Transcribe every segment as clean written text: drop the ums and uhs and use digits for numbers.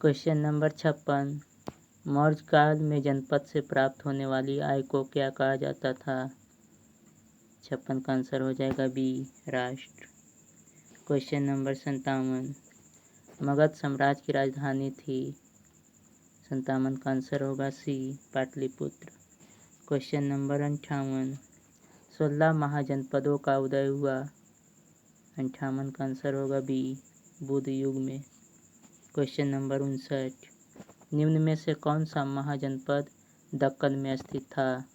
Question number 56। Maurya काल में जनपद से प्राप्त होने वाली आय को क्या कहा जाता था? 56 का आंसर हो जाएगा बी, राष्ट्र। Question number 57। मगध साम्राज्य की राजधानी थी? 57 का आंसर होगा सी, पाटलिपुत्र। Question number 58। 16 महाजनपदों का उदय हुआ? 58 का आंसर होगा बी, बुद्ध युग में। Question number 59। निम्न में से कौन सा महाजनपद दक्कन में स्थित था?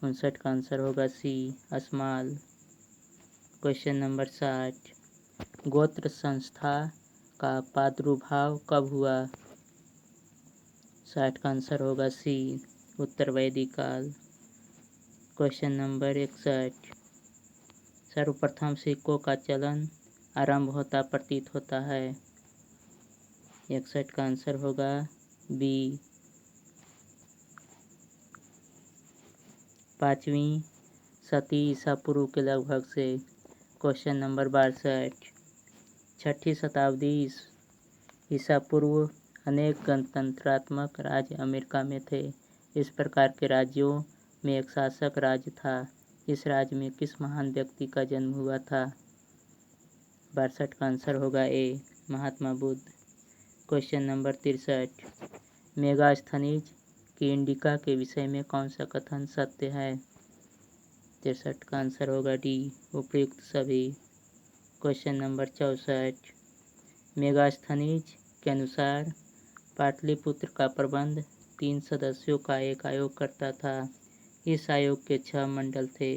59 का आंसर होगा सी, असमाल। Question number 60। गोत्र संस्था का प्रादुर्भाव कब हुआ? 60 का आंसर होगा सी, उत्तर वैदिक काल। Question number 61। सर्वप्रथम सिक्कों का चलन आरंभ होता प्रतीत होता है? 61 का आंसर होगा बी, 5वीं शती ईसा पूर्व के लगभग से। Question number 62। 6ठी शताब्दी ईसा पूर्व अनेक गणतंत्रात्मक राज्य अमेरिका में थे। इस प्रकार के राज्यों में एक शासक राज्य था। इस राज्य में किस महान व्यक्ति का जन्म हुआ था? 62 का आंसर होगा A, Mahatma Buddha. Question number 63। Megasthenes की इंडिका के विषय में कौन सा कथन सत्य है? 63 का आंसर होगा डी, उपयुक्त सभी। Question number 64। मेगास्थनीज के अनुसार पाटलिपुत्र का प्रबंध 3 सदस्यों का एक आयोग करता था। इस आयोग के 6 मंडल थे।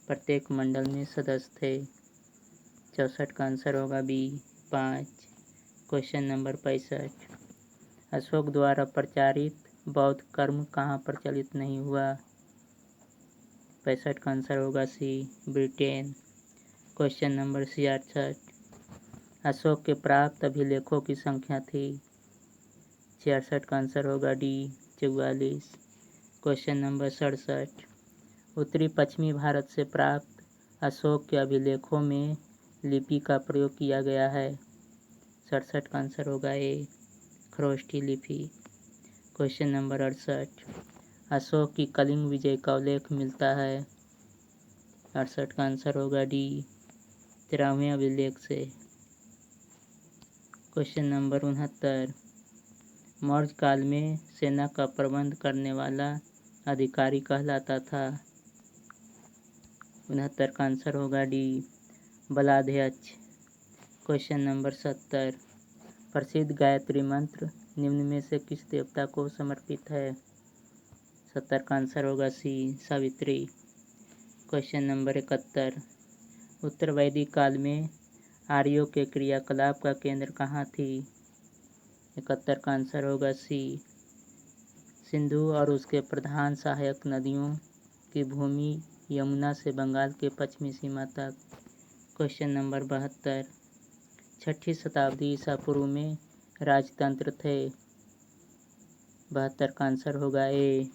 प्रत्येक मंडल में सदस्य थे। 64 का आंसर होगा बी, 5। Question number 65। अशोक द्वारा प्रचारित बौद्ध कर्म कहाँ प्रचलित नहीं हुआ? 65 का आंसर होगा सी, ब्रिटेन। Question number 66। अशोक के प्राप्त अभिलेखों की संख्या थी? 66 का आंसर होगा डी, 44। Question number 67। उत्तरी पश्चिमी भारत से प्राप्त अशोक के अभिलेखों में लिपि का प्रयोग किया गया है? 67 का आंसर होगा ए, खरोष्ठी लिपि। Question number 68। अशोक की कलिंग विजय का उल्लेख मिलता है? 68 का आंसर होगा डी, 13वें अभिलेख से। Question number 69। मौर्य काल में सेना का प्रबंध करने वाला अधिकारी कहलाता था? 69 का आंसर होगा डी, बलाध्यक्ष। Question number 70। प्रसिद्ध गायत्री मंत्र निम्न में से किस देवता को समर्पित है? 70 का आंसर होगा सी, सावित्री। Question number 71। उत्तर वैदिक काल में आर्यों के क्रियाकलाप का केंद्र कहाँ थी? 71 का आंसर होगा सी, सिंधु और उसके प्रधान सहायक नदियों की भूमि यमुना से बंगाल के पश्चिमी सीमा तक। Question number 72। 6ठी शताब्दी ईसा पूर्व में राजतंत्र थे? 72 का आंसर होगा A,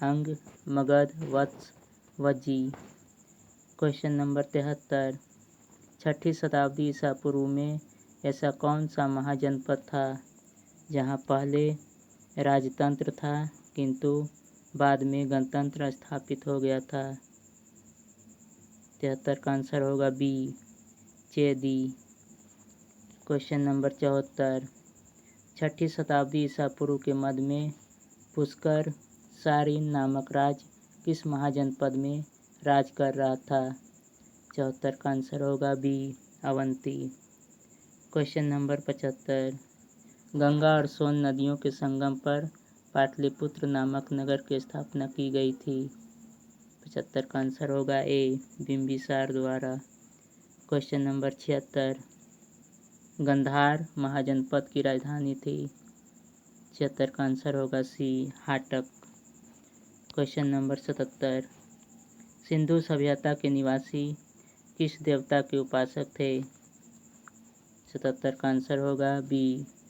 Anga, Magadha, Vatsa, Vajji. Question number 73। 6ठी शताब्दी ईसा पूर्व में ऐसा कौन सा महाजनपद था जहाँ पहले राजतंत्र था किंतु बाद में गणतंत्र स्थापित हो गया था? 73 का आंसर होगा बी, चेदी। Question number 74। 6ठी शताब्दी ईसा पूर्व के मध्य में पुष्कर सारिन नामक राज्य किस महाजनपद में राज कर रहा था? 74 का आंसर होगा B, Avanti. Question number 75। Ganga और सोन नदियों के संगम पर पाटलिपुत्र नामक नगर की स्थापना की गई थी? 75 का आंसर होगा ए, बिंबिसार द्वारा। Question number 76। गंधार महाजनपद की राजधानी थी? 76 का आंसर होगा सी, हाटक। Question number 77। सिंधु सभ्यता के निवासी किस देवता के उपासक थे? 77 का आंसर होगा बी,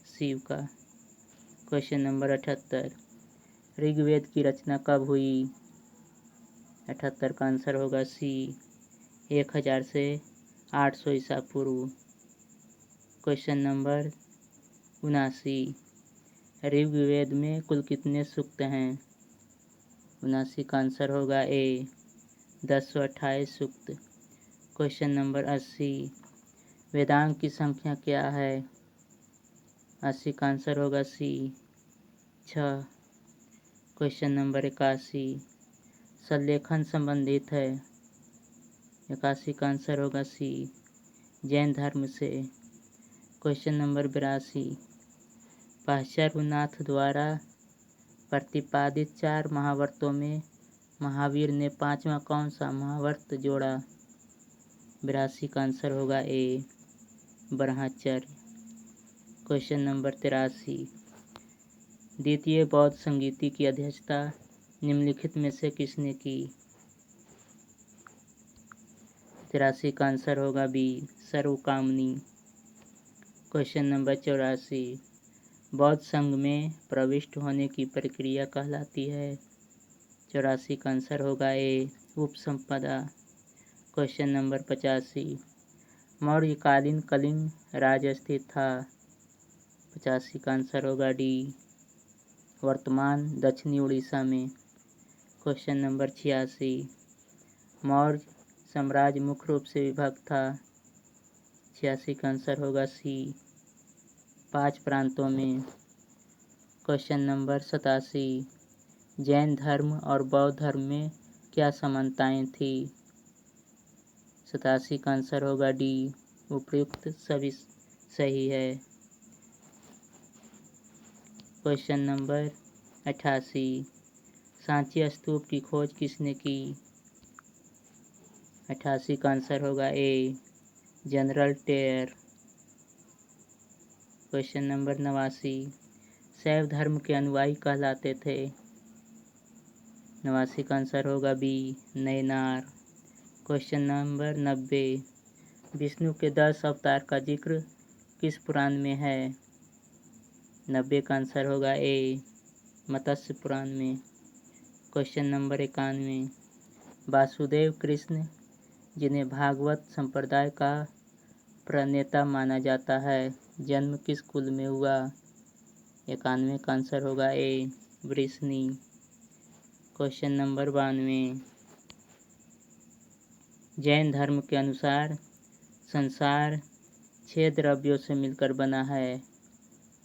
शिव का। Question number 78। ऋग्वेद की रचना कब हुई? 78 का आंसर होगा सी, 1000 से 800 ईसा पूर्व। Question number 79। ऋग्वेद में कुल कितने सूक्त हैं? 79 का आंसर होगा ए 1028 सूक्त। Question number 80। वेदांग की संख्या क्या है? 80 का आंसर होगा सी 6। Question number 81। सल्लेखन संबंधित है? 81 का आंसर होगा सी जैन धर्म से। Question number 82। पाश्चर्यनाथ द्वारा प्रतिपादित 4 महावर्तों में महावीर ने 5वां कौन सा महावर्त जोड़ा? 82 का आंसर होगा ए ब्रह्मचर्य। Question number 83। द्वितीय बौद्ध संगीति की अध्यक्षता निम्नलिखित में से किसने की? 83 का आंसर होगा बी सर्वकामनी। Question number 84। बौद्ध संघ में प्रविष्ट होने की प्रक्रिया कहलाती है? 84 का आंसर होगा ए उपसंपदा। Question number 85। मौर्यकालीन कलिंग राज्य स्थित था? 85 का आंसर होगा डी वर्तमान दक्षिणी उड़ीसा में। Question number 86। मौर्य साम्राज्य मुख्य रूप से विभक्त था? 86 का आंसर होगा सी 5 प्रांतों में। Question number 87। जैन धर्म और बौद्ध धर्म में क्या समानताएं थी? 87 का आंसर होगा डी उपयुक्त सभी सही है। Question number 88। सांची स्तूप की खोज किसने की? 88 का आंसर होगा ए जनरल टेयर। Question number 89। शैव धर्म के अनुयायी कहलाते थे? 89 का आंसर होगा B Nainar. Question number 90। Vishnu के 10 अवतार का जिक्र किस पुराण में है? 90 का आंसर होगा ए मत्स्य पुराण में। Question number 91। वासुदेव कृष्ण जिन्हें भागवत संप्रदाय का प्रणेता माना जाता है जन्म किस कुल में हुआ? 91 का आंसर होगा A Vrishni. Question number 92। Jain धर्म के अनुसार संसार 6 द्रव्यों से मिलकर बना है,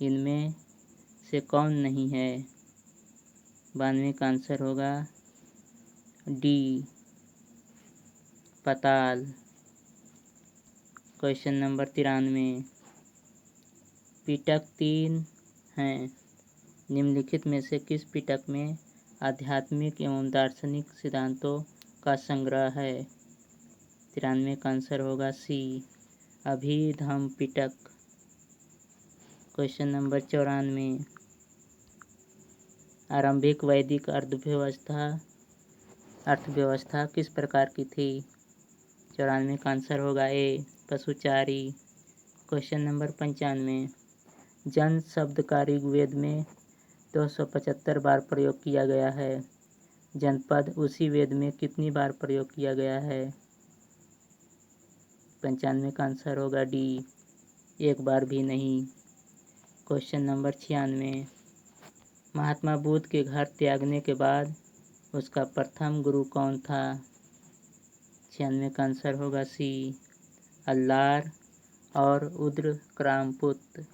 इनमें से कौन नहीं है? 92 का आंसर होगा डी पाताल। Question number 93। पिटक 3 हैं, निम्नलिखित में से किस पिटक में आध्यात्मिक एवं दार्शनिक सिद्धांतों का संग्रह है? 93 का आंसर होगा सी अभिधम्म पिटक। Question number 94। आरंभिक वैदिक अर्थव्यवस्था किस प्रकार की थी? 94 का आंसर होगा ए पशुचारी। Question number 95। जन शब्द का ऋग्वेद में 275 बार प्रयोग किया गया है, जनपद उसी वेद में कितनी बार प्रयोग किया गया है? 95 का आंसर होगा डी एक बार भी नहीं। Question number 96। महात्मा बुद्ध के घर त्यागने के बाद उसका प्रथम गुरु कौन था? 96 का आंसर होगा सी अल्लार और उद्र क्रामपुत्र।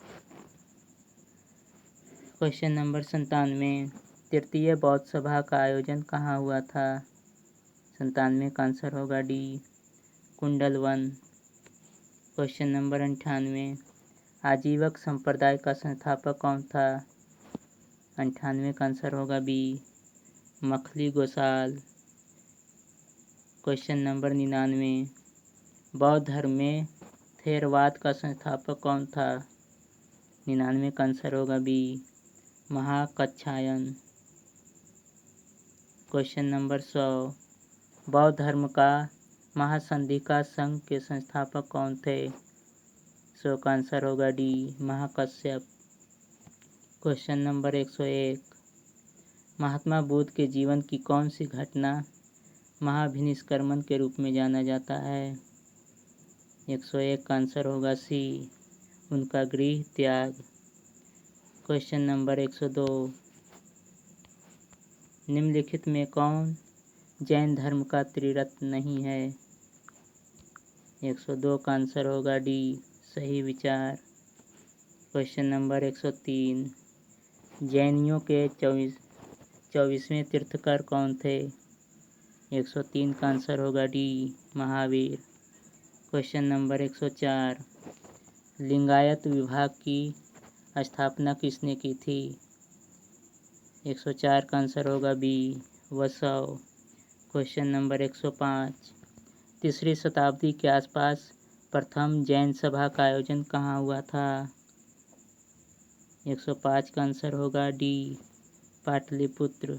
Question number 97। तृतीय बौद्ध सभा का आयोजन कहाँ हुआ था? 97 का आंसर होगा D Kundalvan. Question number 98। Ajivika संप्रदाय का संस्थापक कौन था? 98 का आंसर होगा B Makhali Gosala. Question number 99। बौद्ध धर्म में थेरवाद का संस्थापक कौन था? 99 का आंसर होगा बी महाकच्छायन। Question number 100। बौद्ध धर्म का महासंधिका संघ के संस्थापक कौन थे? 100 का आंसर होगा D Mahakashyap. Question number 101। Mahatma Buddha के जीवन की कौन सी घटना महाभिनिष्क्रमण के रूप में जाना जाता है? 101 का आंसर होगा सी उनका गृह त्याग। क्वेश्चन नंबर 102, निम्नलिखित में कौन जैन धर्म का त्रिरत्न नहीं है? 102 का आंसर होगा डी, सही विचार। क्वेश्चन नंबर 103, जैनियों के 24वें तीर्थकर कौन थे? 103 का आंसर होगा D, Mahavir. Question number 104, Lingayat विभाग की स्थापना किसने की थी? 104 का आंसर होगा बी, वसव। क्वेश्चन नंबर 105, तीसरी शताब्दी के आसपास प्रथम जैन सभा का आयोजन कहाँ हुआ था? 105 का आंसर होगा डी, पाटलिपुत्र।